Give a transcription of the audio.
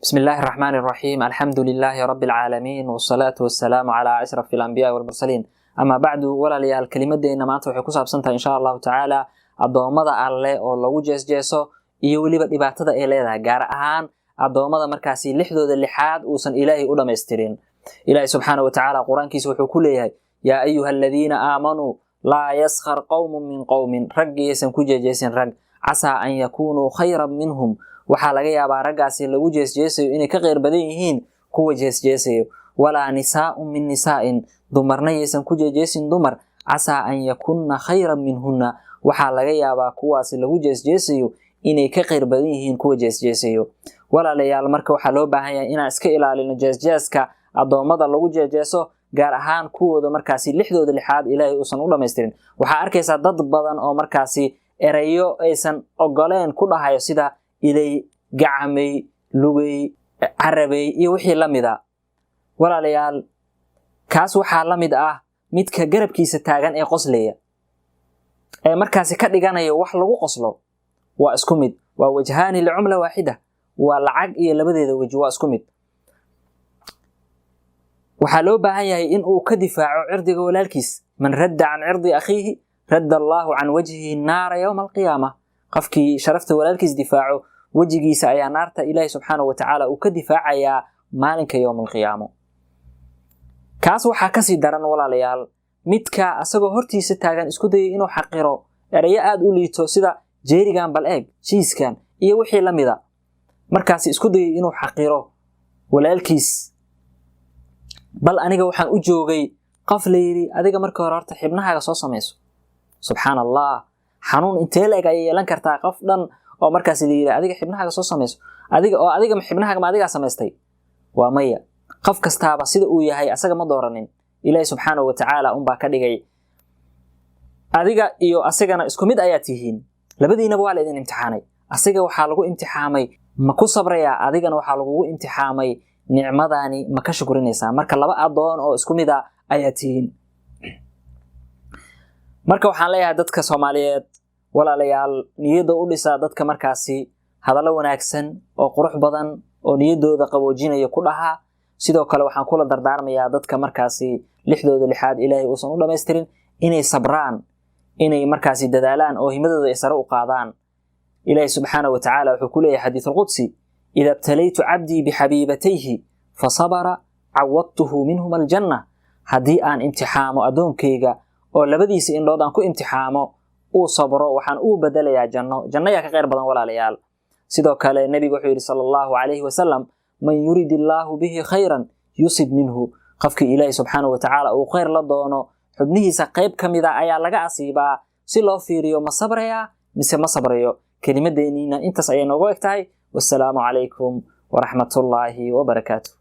بسم الله الرحمن الرحيم. الحمد لله رب العالمين والصلاة والسلام على أشرف الأنبياء والمرسلين. أما بعد ولا ليال كلمة دينا ما توحي كسب سنتا إن شاء الله تعالى الضوامضة على أو لو جيسو يولي بدبعتها إليها جارهان الضوامضة مركزي لحدود اللحاد وصن إلهي أولم يسترين إلهي سبحانه وتعالى قرآن كيسوح كله يا أيها الذين آمنوا لا يسخر قوم من قوم رج يسن كوجي جيسن رج عسى أن يكونوا خيرا منهم waxaa laga yaabaa ragaasi lagu jeesjeesayo inay ka qeyr badan yihiin kuwa jeesjeesayo walaa nisaa'un min nisaa'in dumarna yeysan ku jeesjeesin dumar casaa an yakunna khayran minhunna waxaa laga yaabaa kuwaasi lagu jeesjeesayo inay ka qeyr badan yihiin kuwa jeesjeesayo walaalayaal marka waxaa loo baahan yahay inaan iska ilaalino jeesjeeska adoomada lagu jeesjeeso gaar ahaan kuwooda markaasi lixdooda lixaad ilaahay uusan u dhameystirin waxaa arkaysaa dad badan oo markaasi erayo aysan ogoleen ku dhahayo sida ilay gacamay lugay carabay iyo wixii la mid ah walaalayaal kaas waxaa la mid ah midka garabkiisa taagan ee qoslaya ee markaasi ka dhiganayo wax lagu qoslo waa isku mid waa wajhaani li'umla waahida waa lacag iyo labadeeda waji waa isku mid waxaa loo baahan yahay in uu ka difaaco cirdiga walaalkiis man radda an cirdi akhihi radda Allahu an wajhihi an-nar yawm al-qiyamah qofkii sharafta walaalkiis difaaco wajigiisa ayaa naarta Ilaahay subhanahu wa ta'ala uu ka difaacayaa maalinka yawm al-qiyaamo kaas waxa ka sii daran walaalayaal midka asagoo hortiisa taagan isku dayay inuu xaqiro erayo aad u liito sida jeerigan bal eeg jiiskan iyo wixii la mida markaas isku dayay inuu xaqiro walaalkiis bal aniga waxaan u joogay qof leeyri adiga marka hore horta xibnahaaga soo sameeyso subhanallah xanuun intee leeg ay yeelan kartaa qof dhan oo markaas leeyri adiga xibnahaaga soo sameeyso adiga xibnahaaga ma adiga sameystay waa maya qof kastaaba sida uu yahay asaga ma dooranin Ilaahay subhanahu wa ta'ala baa ka dhigay adiga iyo asagana isku mid ayaa tihiin labadiinaba waa la idin imtixaanay asaga waxa lagu imtixaamay ma ku sabraya adigana waxa lagu imtixaamay nicmadani ma ka shukrinaysaa marka laba adoon oo isku mid ah ayaa tihiin marka waxaan leeyahay dadka Soomaaliyeed walaalayaal niyada u dhisa dadka markaasi hadallo wanaagsan oo qurux badan oo niyadooda qaboojinaya ku dhaha sidoo kale waxaan kula dardaarmayaa dadka markaasi lixdooda lixaad Ilaahay uusan u dhameystirin inay sabraan inay markaasi dadaalaan oo himadooda ay sare u qaadaan Ilaahay subhanahu wa ta'ala wuxuu ku leeyahay xadiis qudsi ida ibtalaytu 'abdi bihabibatayhi fasabara 'awadtuhu minhum al-jannah hadii aan imtixaamo adoonkeyga oo labadiisa indhood aan ku imtixaamo oo sabro waxaan u badalayaa janno ya ka qeyr badan walaalayaal sidoo kale nabiga wuxuu yiri sallallahu alayhi wa sallam man yuridillahu bihi khayran yusib minhu qofki Ilaahay subhanahu wa ta'ala uu khayr la doono xubnihiisa qayb kamida ayaa laga asiibaa si loo fiiriyo ma sabraya mise ma sabrayo kelimadeena intaas ayay noogu egtahay wassalaamu alaykum wa rahmatullahi wa barakatuh